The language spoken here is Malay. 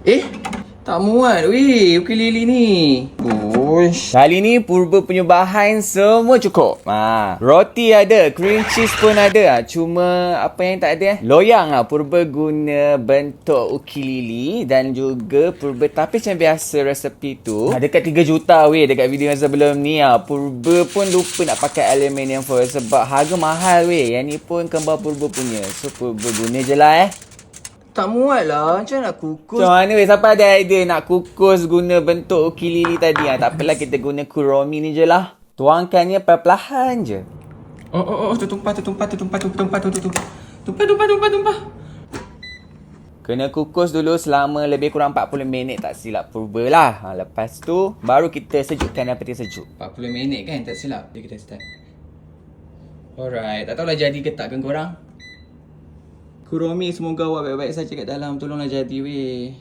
Eh, tak muat weh ukulele ni. Uish. Kali ni Purba punya bahan semua cukup. Roti ada, cream cheese pun ada. Cuma apa yang tak ada? Loyang Purba guna bentuk ukulele dan juga Purba tapis macam biasa resepi tu. Dekat 3 juta weh dekat video yang sebelum ni. Purba pun lupa nak pakai aluminium foil sebab harga mahal weh. Yang ni pun kembar Purba punya. So Purba guna je lah Tak muat lah. Macam nak kukus. Macam mana weh? Siapa ada idea nak kukus guna bentuk ukulele tadi? Tak apalah kita guna Kuromi ni je lah. Tuangkannya perlahan je. Oh, tertumpah. Tumpah. Kena kukus dulu selama lebih kurang 40 minit tak silap Purba lah. Lepas tu baru kita sejukkan dalam peti sejuk. 40 minit kan tak silap. Jadi kita start. Alright. Tak tahulah jadi ke tak kan korang? Kuromi semoga awak baik-baik saja kat dalam. Tolonglah jadi weh.